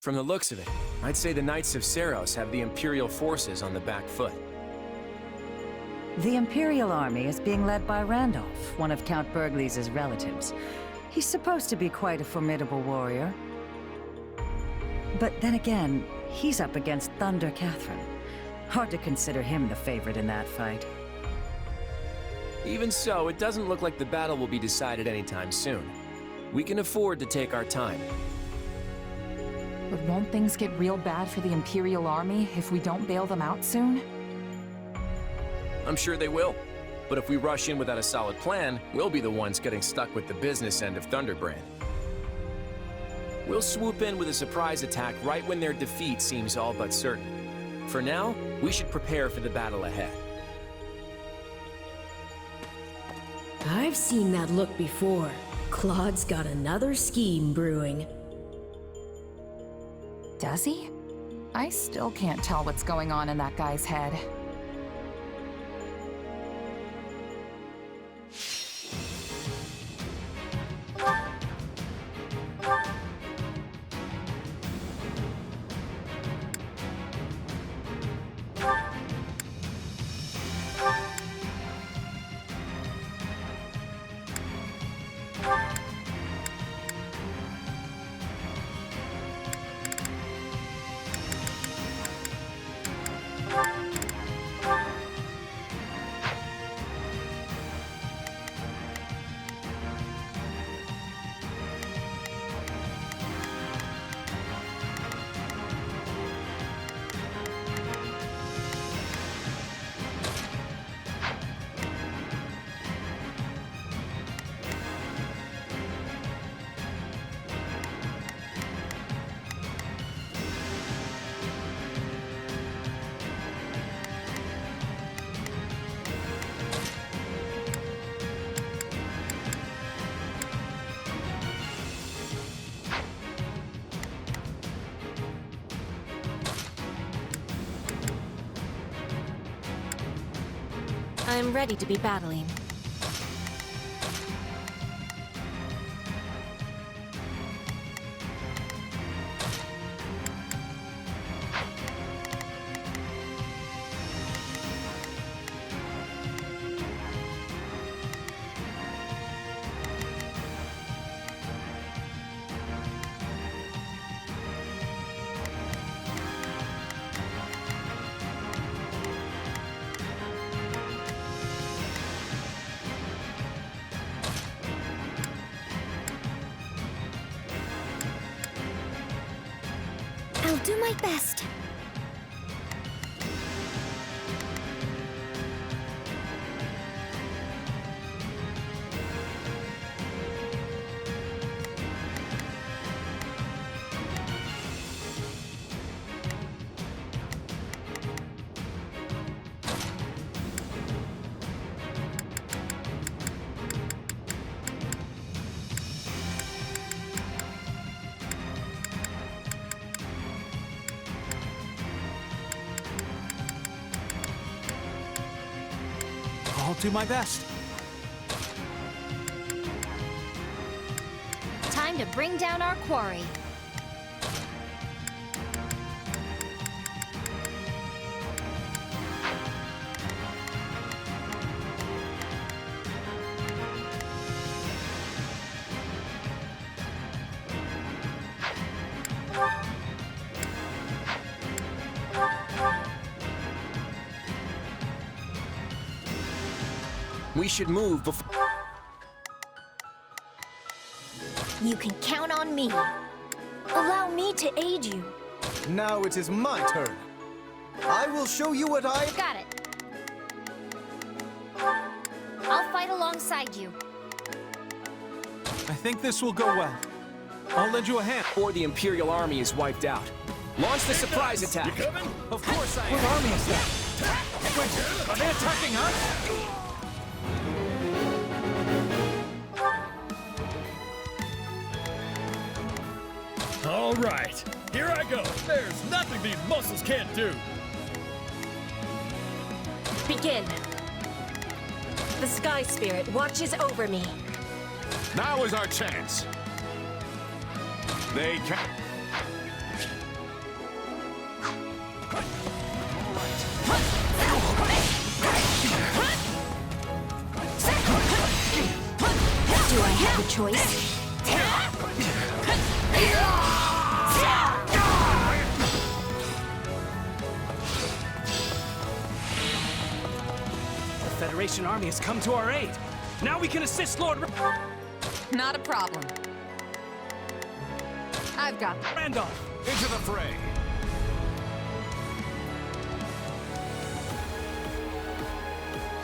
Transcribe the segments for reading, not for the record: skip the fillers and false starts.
From the looks of it, I'd say the Knights of Seros have the Imperial forces on the back foot. The Imperial army is being led by Randolph, one of Count Burgleys' relatives. He's supposed to be quite a formidable warrior. But then again, he's up against Thunder Catherine. Hard to consider him the favorite in that fight. Even so, it doesn't look like the battle will be decided anytime soon. We can afford to take our time. But won't things get real bad for the Imperial army if we don't bail them out soon? I'm sure they will. But if we rush in without a solid plan, we'll be the ones getting stuck with the business end of Thunderbrand. We'll swoop in with a surprise attack right when their defeat seems all but certain. For now, we should prepare for the battle ahead. I've seen that look before. Claude's got another scheme brewing. Does he? I still can't tell what's going on in that guy's head. I'm ready to be battling. I'll do my best. I'll do my best. Time to bring down our quarry. We should move before... You can count on me. Allow me to aid you. Now it is my turn. I will show you what I... Got it. I'll fight alongside you. I think this will go well. I'll lend you a hand. Before the Imperial army is wiped out. Launch the surprise attack! You coming? Of course I am. What army is that? Wait, are they attacking us? All right, here I go. There's nothing these muscles can't do. Begin. The Sky Spirit watches over me. Now is our chance. They can... Do I have a choice? The Federation army has come to our aid. Now we can assist Lord Not a problem. I've got Randolph. Into the fray.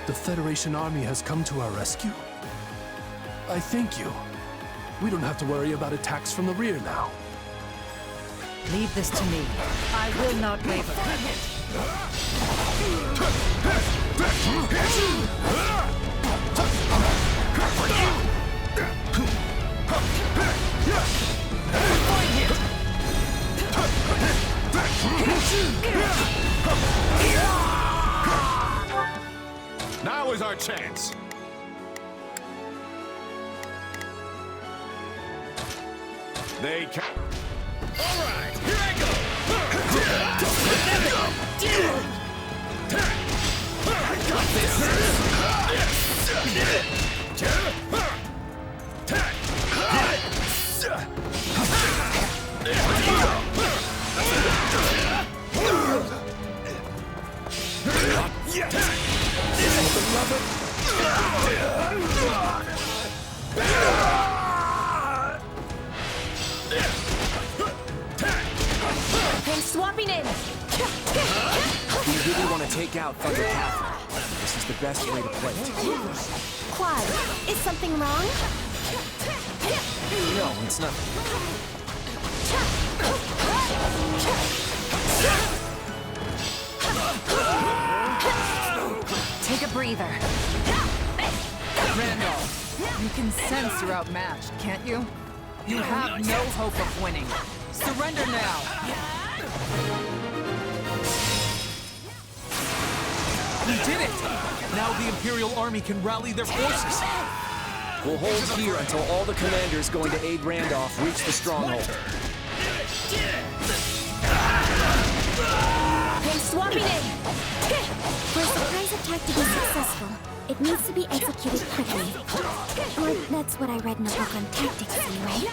The Federation army has come to our rescue. I thank you. We don't have to worry about attacks from the rear now. Leave this to me. I will not waver. Now is our chance. They can. All right, here I go. I'm swapping in. We really want to take out Thunder Catherine. This is the best way to play it. Quad, is something wrong? No, it's nothing. Take a breather. Randolph, you can sense you're outmatched, can't you? You have no hope of winning. Surrender now. We did it! Now the Imperial Army can rally their forces. We'll hold here until all the commanders going to aid Randolph reach the stronghold. I'm swapping in. For a surprise attack to be successful, it needs to be executed quickly. Or that's what I read in a book on tactics anyway.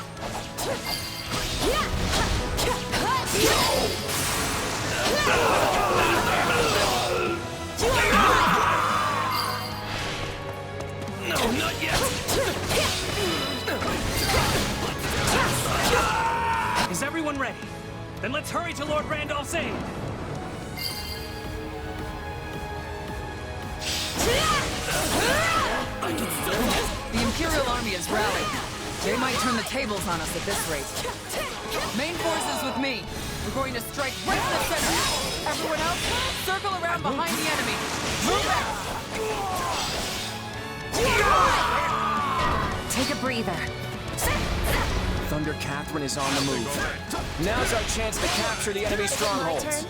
No, not yet. Is everyone ready? Then let's hurry to Lord Randolph's aid. The Imperial Army has rallied. They might turn the tables on us at this rate. Main forces with me. We're going to strike right in the center. Everyone else, circle around behind the enemy. Move out! Take a breather. Thunder Catherine is on the move. Now's our chance to capture the enemy strongholds.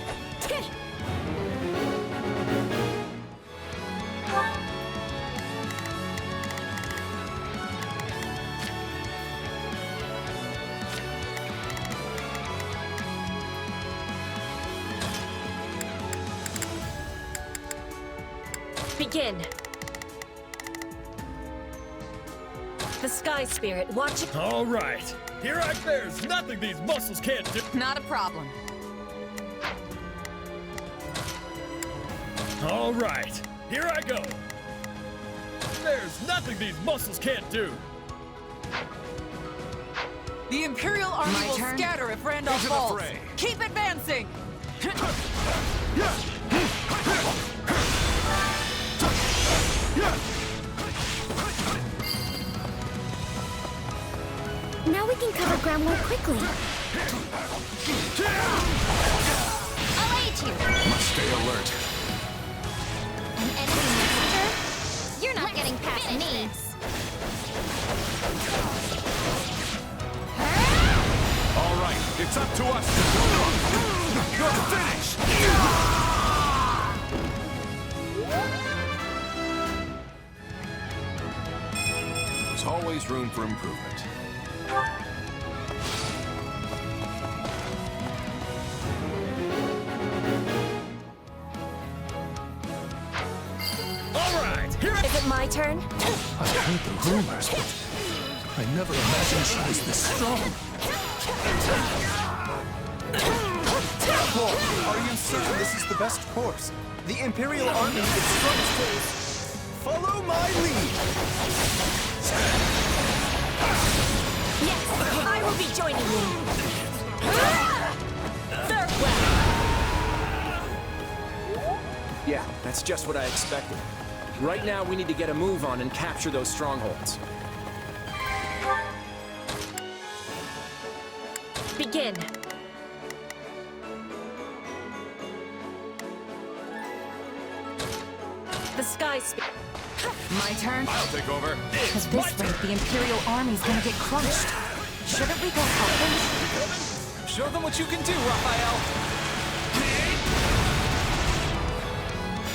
Begin. The Sky Spirit, watch it. All right, here I. There's nothing these muscles can't do. Not a problem. All right, here I go. There's nothing these muscles can't do. The Imperial Army My will turn? scatter if Randolph Into the falls. fray. Keep advancing! Now we can cover ground more quickly. I'll aid you. Must stay alert. An enemy messenger? You're not getting past me. All right, it's up to us. Good finish. There's always room for improvement. my turn? I heard the rumors, but I never imagined she was this strong. Lord, are you certain this is the best course? The Imperial Army instructs. Follow my lead! Yes, I will be joining you. Farewell. Yeah, that's just what I expected. Right now, we need to get a move on and capture those strongholds. Begin. The sky My turn? I'll take over. At It's this my rate, turn. the Imperial Army's gonna get crushed. Shouldn't we go help them? Show them what you can do, Raphael.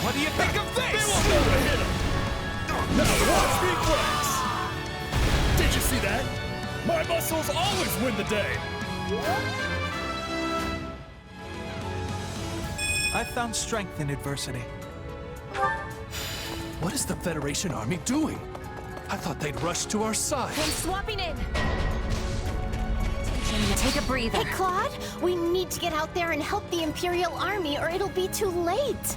What do you think of They this? won't know to hit him. Now watch me flex. Did you see that? My muscles always win the day. I found strength in adversity. What is the Federation Army doing? I thought they'd rush to our side. I'm swapping in. Take a breather. Hey, Claude, we need to get out there and help the Imperial Army or it'll be too late.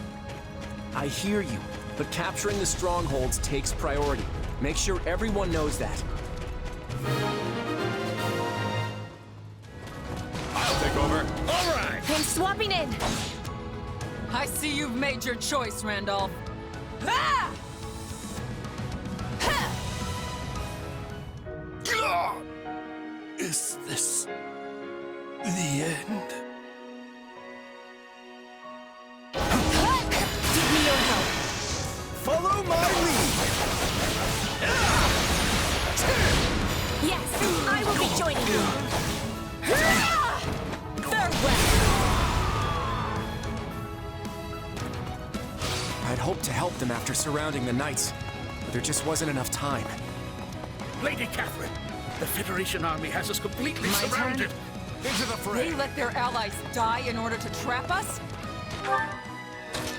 I hear you, but capturing the strongholds takes priority. Make sure everyone knows that. I'll take over. All right. I'm swapping in. I see you've made your choice, Randolph. Ah! Is this the end? Give me your help. Follow my lead! Yes, I will be joining you. Farewell. I'd hoped to help them after surrounding the Knights, but there just wasn't enough time. Lady Catherine, the Federation army has us completely My turn? surrounded. Into the fray. They let their allies die in order to trap us?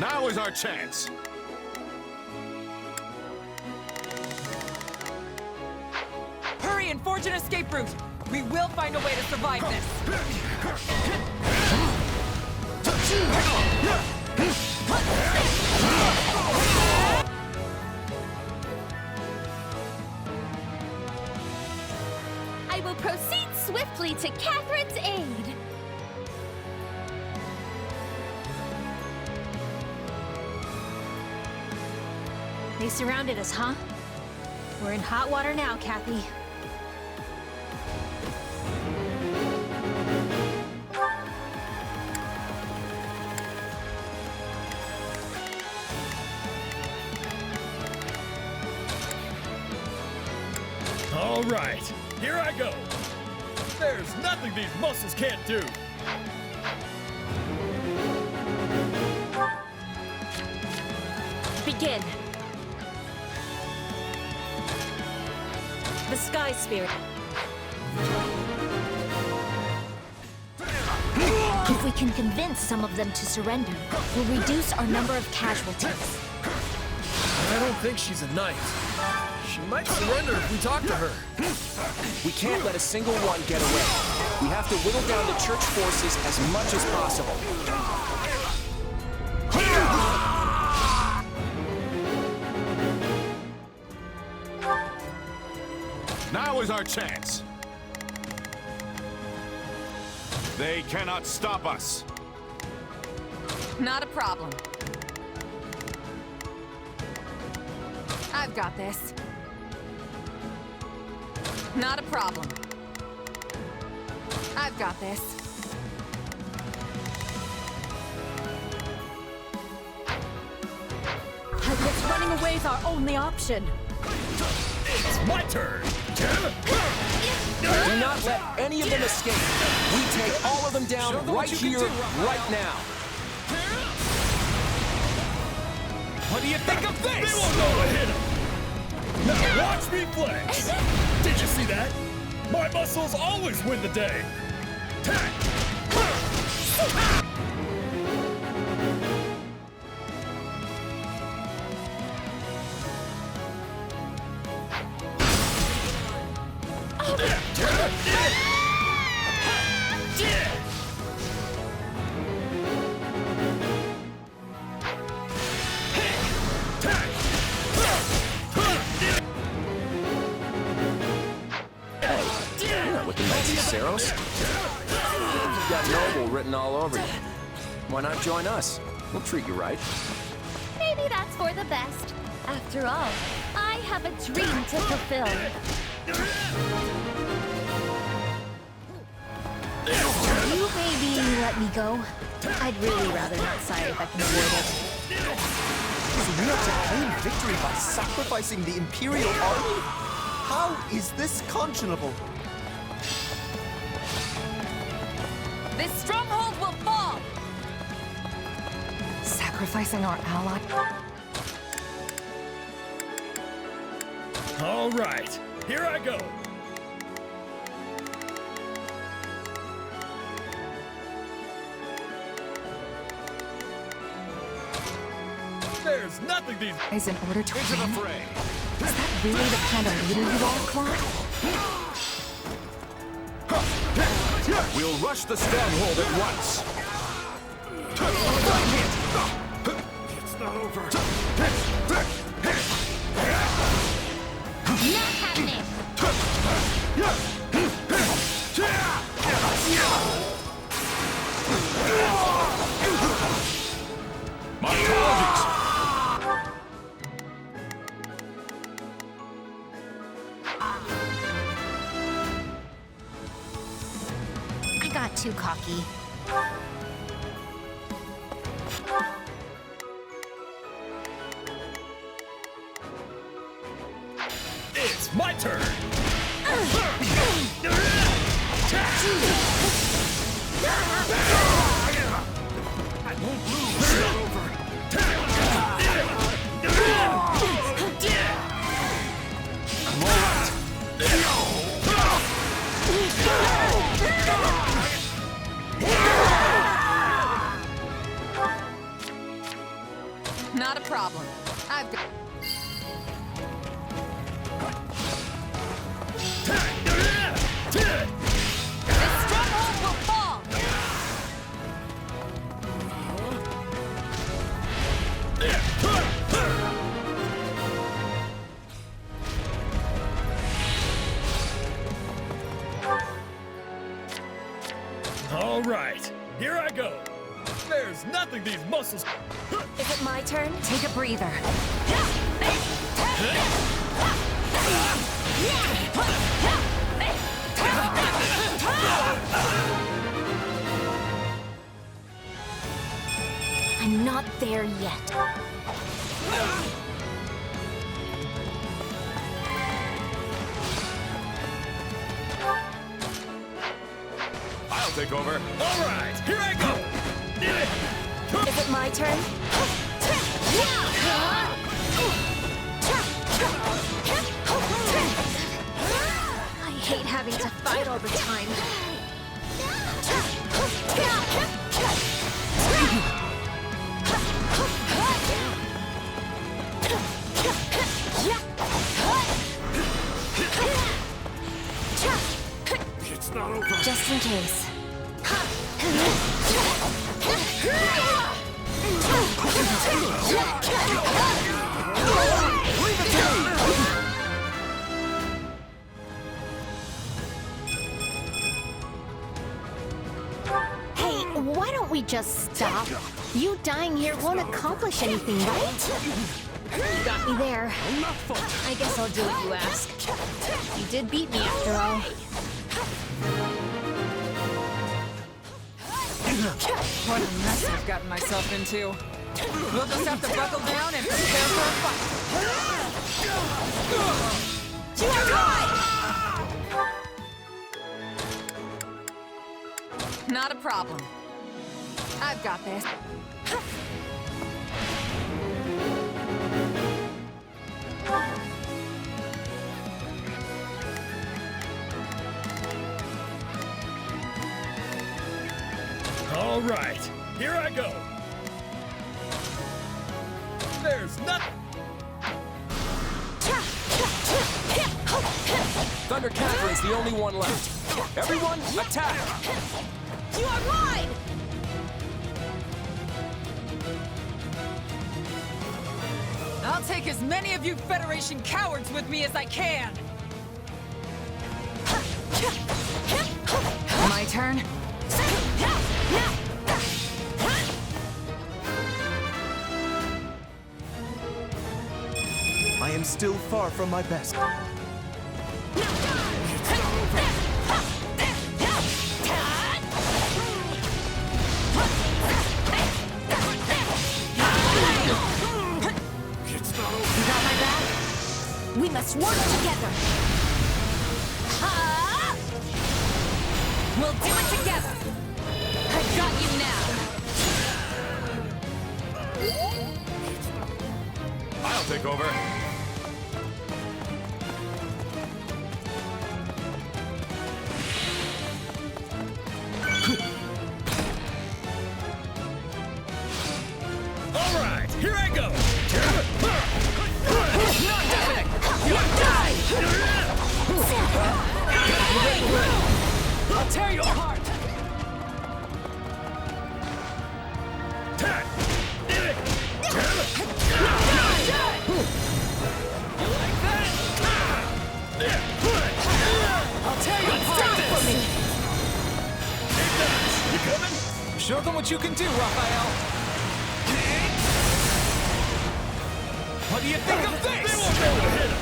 Now is our chance. Hurry and forge an escape route. We will find a way to survive this. I will proceed swiftly to Catherine's aid. They surrounded us, huh? We're in hot water now, Kathy. All right, here I go. There's nothing these muscles can't do. Begin. The Sky Spirit. If we can convince some of them to surrender, we'll reduce our number of casualties. I don't think she's a knight. She might surrender if we talk to her. We can't let a single one get away. We have to whittle down the church forces as much as possible. Now is our chance. They cannot stop us. Not a problem. I've got this. Not a problem. I've got this. I guess running away is our only option. It's my turn. Do not let any of them escape. We take all of them down right here, right now. What do you think of They this? won't know to hit him. Now watch me flex. Did you see that? My muscles always win the day. Tack. You're not with the Knights of Saros. You've got noble written all over you. Why not join us? We'll treat you right. Maybe that's for the best. After all, I have a dream to fulfill. Will you maybe let me go? I'd really rather not side if I can avoid it. So we have to claim victory by sacrificing the Imperial army? How is this conscionable? This stronghold will fall! Sacrificing our ally? All right, here I go. There's nothing these Is in order to Into the win? fray. Is that really the kind of leader you are, Claude? We'll rush the stronghold at once. It's not over. Not happening! My apologies. I got too cocky. It's my turn. I won't lose. It's over. I'm all right. Not a problem. I've got... This stronghold will fall! All right, here I go. There's nothing these muscles. Is it my turn? Take a breather. I'm not there yet. I'll take over. All right, here I go. Is it my turn? I hate having to fight all the time. It's not over. Just in case. Hey, why don't we just stop? You dying here won't accomplish anything, right? You got me there. I guess I'll do what you ask. You did beat me after all. What a mess I've gotten myself into. We'll just have to buckle down and prepare for a fight. Not a problem. I've got this. All right, here I go. There's nothing. Thunder Catherine's the only one left. Everyone, attack! You are mine! I'll take as many of you Federation cowards with me as I can! My turn? I am still far from my best. We must work together! We'll do it together! I've got you now! I'll take over. All right, here I go. Not happening! You'll die! I'll tear you apart! I'll tear you apart! For me! You coming? Show them what you can do, Raphael! What do you think of this? They won't be able to hit him.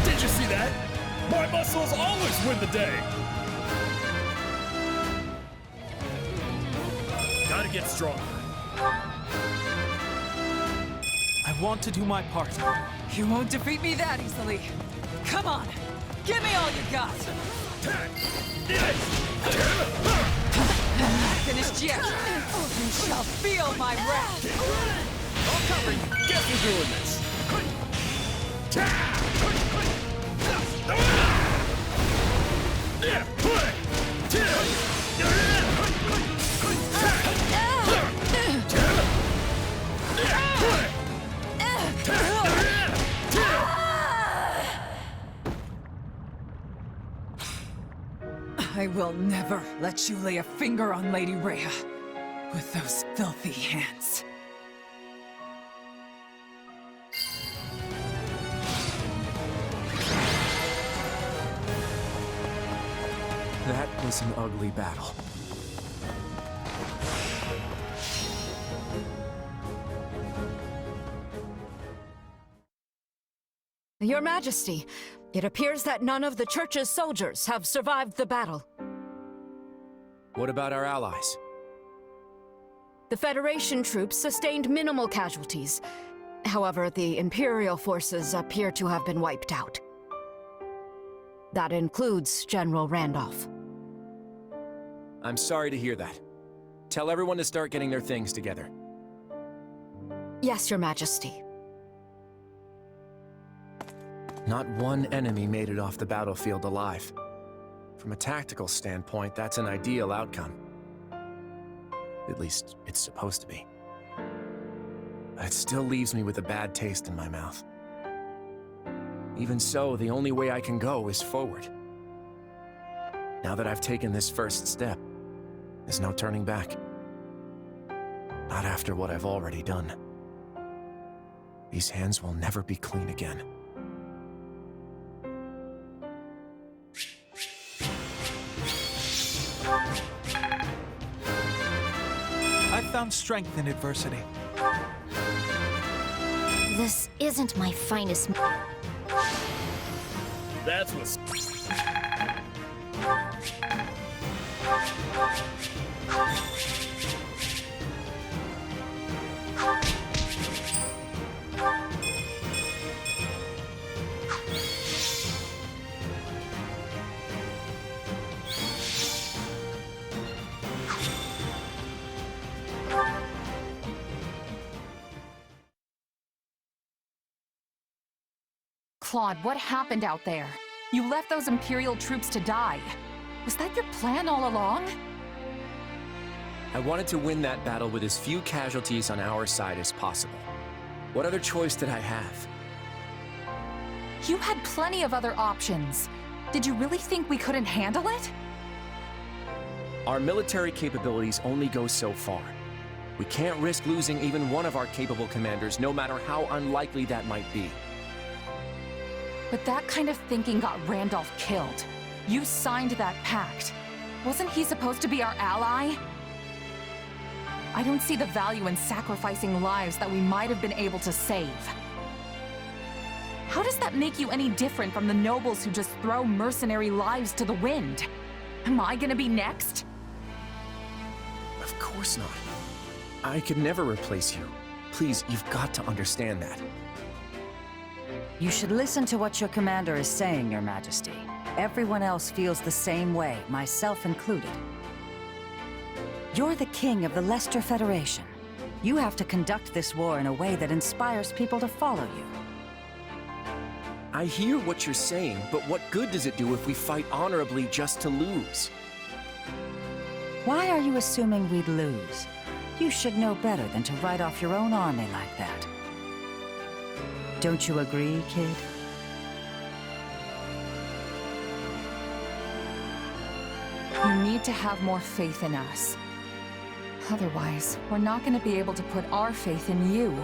Did you see that? My muscles always win the day. Gotta get stronger. I want to do my part. You won't defeat me that easily. Come on, give me all you got. Not finished yet. You shall feel my wrath. I'll cover you. Guess who's doing this? I will never let you lay a finger on Lady Rhea with those filthy hands. That was an ugly battle. Your Majesty, it appears that none of the Church's soldiers have survived the battle. What about our allies? The Federation troops sustained minimal casualties. However, the Imperial forces appear to have been wiped out. That includes General Randolph. I'm sorry to hear that. Tell everyone to start getting their things together. Yes, Your Majesty. Not one enemy made it off the battlefield alive. From a tactical standpoint, that's an ideal outcome. At least, it's supposed to be. But it still leaves me with a bad taste in my mouth. Even so, the only way I can go is forward. Now that I've taken this first step, there's no turning back. Not after what I've already done. These hands will never be clean again. I found strength in adversity. This isn't my finest. That's what's... Claude, what happened out there? You left those Imperial troops to die. Was that your plan all along? I wanted to win that battle with as few casualties on our side as possible. What other choice did I have? You had plenty of other options. Did you really think we couldn't handle it? Our military capabilities only go so far. We can't risk losing even one of our capable commanders, no matter how unlikely that might be. But that kind of thinking got Randolph killed. You signed that pact. Wasn't he supposed to be our ally? I don't see the value in sacrificing lives that we might have been able to save. How does that make you any different from the nobles who just throw mercenary lives to the wind? Am I gonna be next? Of course not. I could never replace you. Please, you've got to understand that. You should listen to what your commander is saying, Your Majesty. Everyone else feels the same way, myself included. You're the king of the Leicester Federation. You have to conduct this war in a way that inspires people to follow you. I hear what you're saying, but what good does it do if we fight honorably just to lose? Why are you assuming we'd lose? You should know better than to write off your own army like that. Don't you agree, kid? You need to have more faith in us. Otherwise, we're not going to be able to put our faith in you.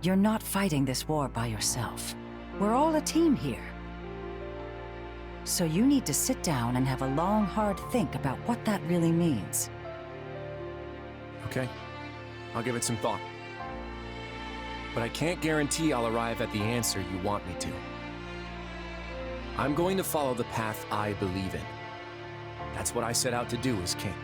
You're not fighting this war by yourself. We're all a team here. So you need to sit down and have a long, hard think about what that really means. Okay, I'll give it some thought. But I can't guarantee I'll arrive at the answer you want me to. I'm going to follow the path I believe in. That's what I set out to do as king.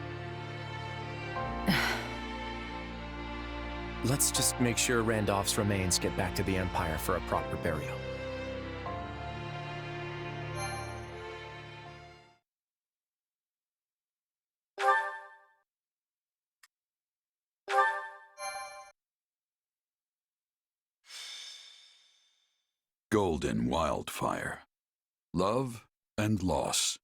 Let's just make sure Randolph's remains get back to the Empire for a proper burial. Golden Wildfire. Love and Loss.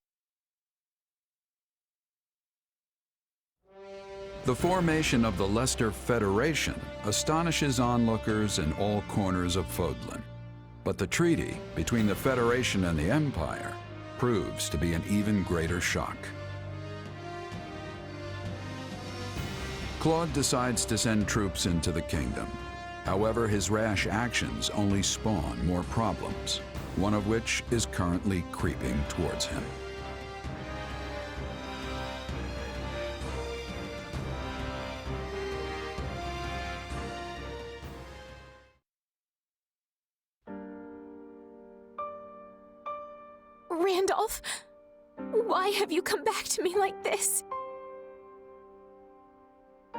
The formation of the Leicester Federation astonishes onlookers in all corners of Fodlan. But the treaty between the Federation and the Empire proves to be an even greater shock. Claude decides to send troops into the kingdom. However, his rash actions only spawn more problems, one of which is currently creeping towards him. Randolph, why have you come back to me like this?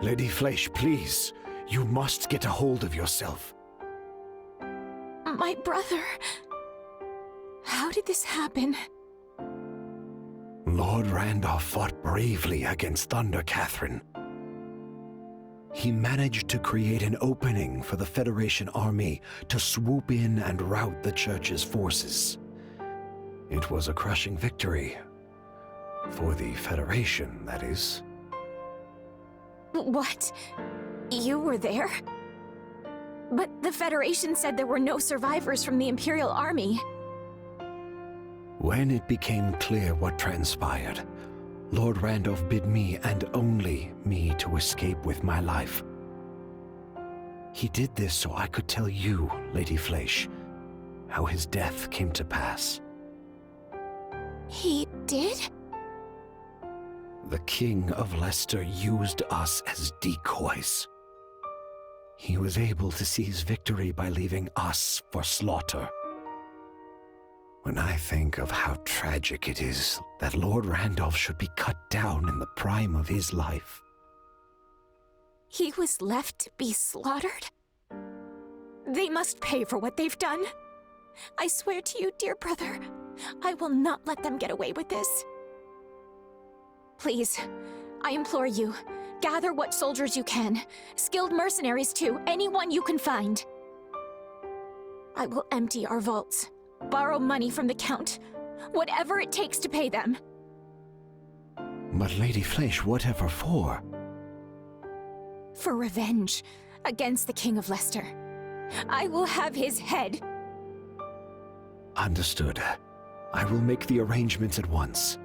Lady Fleisch, please. You must get a hold of yourself. My brother... How did this happen? Lord Randolph fought bravely against Thunder Catherine. He managed to create an opening for the Federation army to swoop in and rout the Church's forces. It was a crushing victory. For the Federation, that is. What? You were there? But the Federation said there were no survivors from the Imperial Army. When it became clear what transpired, Lord Randolph bid me and only me to escape with my life. He did this so I could tell you, Lady Fleisch, how his death came to pass. He did? The King of Leicester used us as decoys. He was able to seize victory by leaving us for slaughter. When I think of how tragic it is that Lord Randolph should be cut down in the prime of his life. He was left to be slaughtered? They must pay for what they've done. I swear to you, dear brother, I will not let them get away with this. Please, I implore you, gather what soldiers you can, skilled mercenaries too, anyone you can find. I will empty our vaults, borrow money from the Count, whatever it takes to pay them. But Lady Fleisch, whatever for? For revenge against the King of Leicester. I will have his head. Understood. I will make the arrangements at once.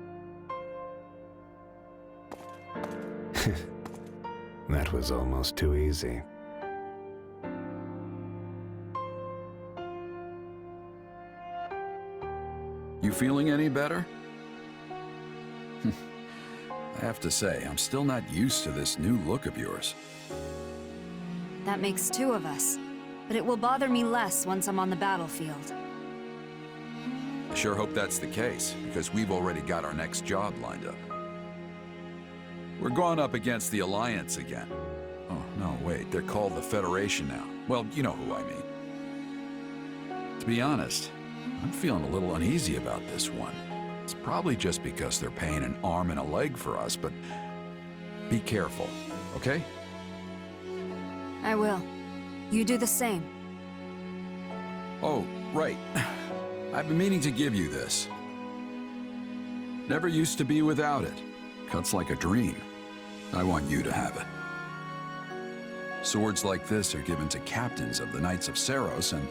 That was almost too easy. You feeling any better? I have to say, I'm still not used to this new look of yours. That makes two of us. But it will bother me less once I'm on the battlefield. I sure hope that's the case, because we've already got our next job lined up. We're going up against the Alliance again. Oh, no, wait, they're called the Federation now. Well, you know who I mean. To be honest, I'm feeling a little uneasy about this one. It's probably just because they're paying an arm and a leg for us, but be careful, okay? I will. You do the same. Oh, right. I've been meaning to give you this. Never used to be without it. Cuts like a dream. I want you to have it. Swords like this are given to captains of the Knights of Seiros, and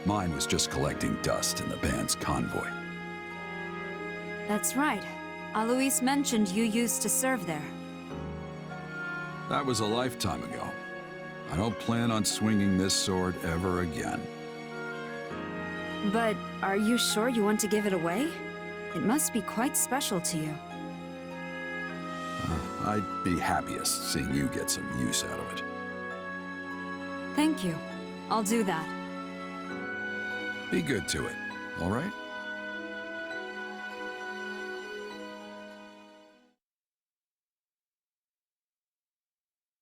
mine was just collecting dust in the band's convoy. That's right. Alois mentioned you used to serve there. That was a lifetime ago. I don't plan on swinging this sword ever again. But are you sure you want to give it away? It must be quite special to you. I'd be happiest seeing you get some use out of it. Thank you. I'll do that. Be good to it, all right?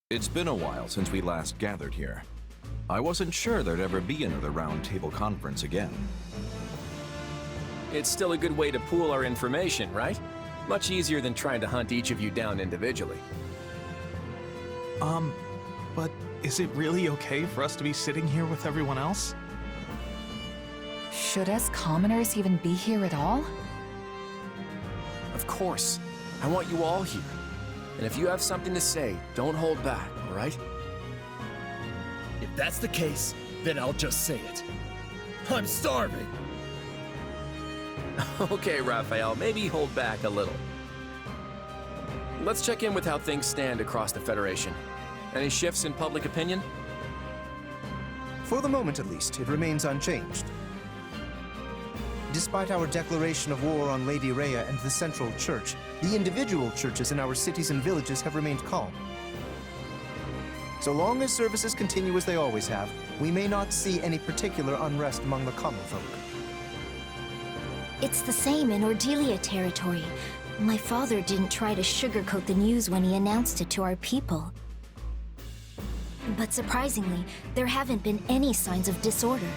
It's been a while since we last gathered here. I wasn't sure there'd ever be another roundtable conference again. It's still a good way to pool our information, right? Much easier than trying to hunt each of you down individually. But is it really okay for us to be sitting here with everyone else? Should us commoners even be here at all? Of course. I want you all here. And if you have something to say, don't hold back, all right? If that's the case, then I'll just say it. I'm starving! Okay, Raphael, maybe hold back a little. Let's check in with how things stand across the Federation. Any shifts in public opinion? For the moment, at least, it remains unchanged. Despite our declaration of war on Lady Rhea and the Central Church, the individual churches in our cities and villages have remained calm. So long as services continue as they always have, we may not see any particular unrest among the common folk. It's the same in Ordelia territory. My father didn't try to sugarcoat the news when he announced it to our people. But surprisingly, there haven't been any signs of disorder.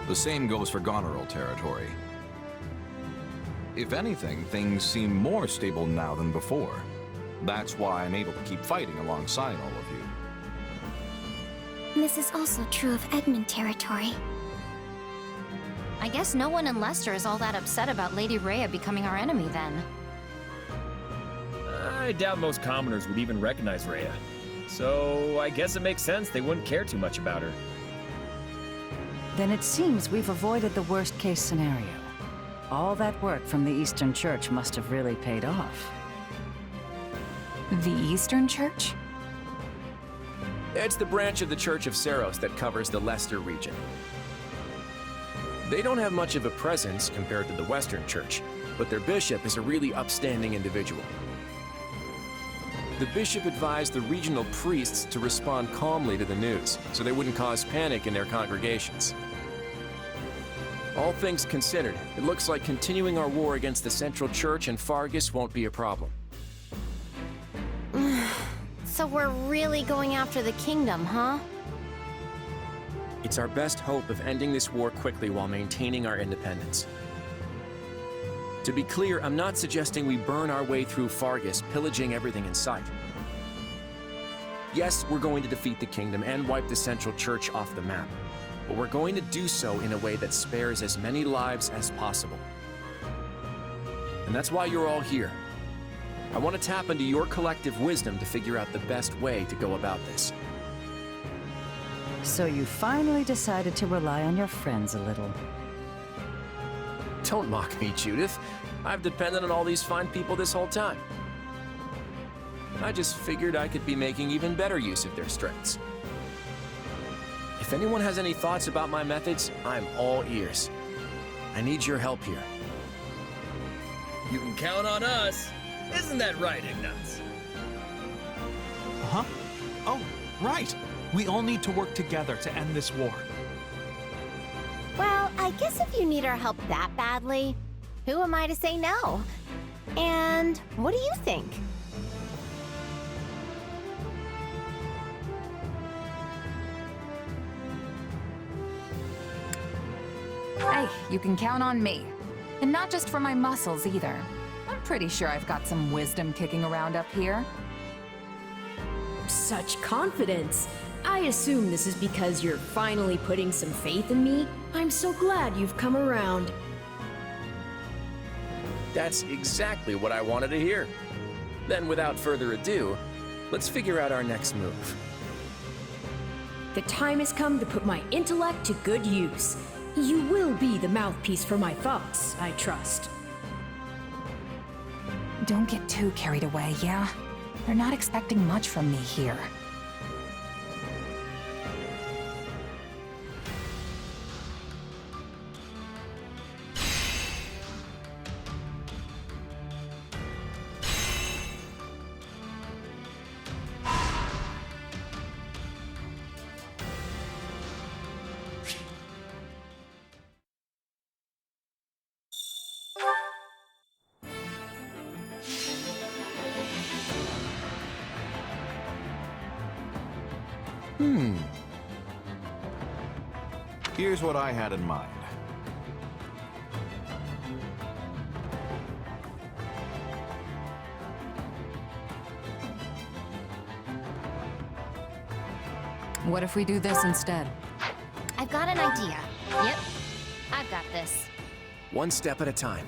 The same goes for Goneril territory. If anything, things seem more stable now than before. That's why I'm able to keep fighting alongside all of you. This is also true of Edmund territory. I guess no one in Leicester is all that upset about Lady Rhea becoming our enemy then. I doubt most commoners would even recognize Rhea. So I guess it makes sense they wouldn't care too much about her. Then it seems we've avoided the worst-case scenario. All that work from the Eastern Church must have really paid off. The Eastern Church? It's the branch of the Church of Seiros that covers the Leicester region. They don't have much of a presence compared to the Western Church, but their bishop is a really upstanding individual. The bishop advised the regional priests to respond calmly to the news, so they wouldn't cause panic in their congregations. All things considered, it looks like continuing our war against the Central Church and Fargus won't be a problem. So we're really going after the kingdom, huh? It's our best hope of ending this war quickly while maintaining our independence. To be clear, I'm not suggesting we burn our way through Fargus, pillaging everything in sight. Yes, we're going to defeat the kingdom and wipe the Central Church off the map, but we're going to do so in a way that spares as many lives as possible. And that's why you're all here. I want to tap into your collective wisdom to figure out the best way to go about this. So you finally decided to rely on your friends a little. Don't mock me, Judith. I've depended on all these fine people this whole time. I just figured I could be making even better use of their strengths. If anyone has any thoughts about my methods, I'm all ears. I need your help here. You can count on us. Isn't that right, Ignaz? Huh? Oh, right. We all need to work together to end this war. Well, I guess if you need our help that badly, who am I to say no? And what do you think? Hey, you can count on me. And not just for my muscles either. I'm pretty sure I've got some wisdom kicking around up here. Such confidence. I assume this is because you're finally putting some faith in me. I'm so glad you've come around. That's exactly what I wanted to hear. Then, without further ado, let's figure out our next move. The time has come to put my intellect to good use. You will be the mouthpiece for my thoughts, I trust. Don't get too carried away, yeah? They're not expecting much from me here. Here's what I had in mind. What if we do this instead? I've got an idea. Yep, I've got this. One step at a time.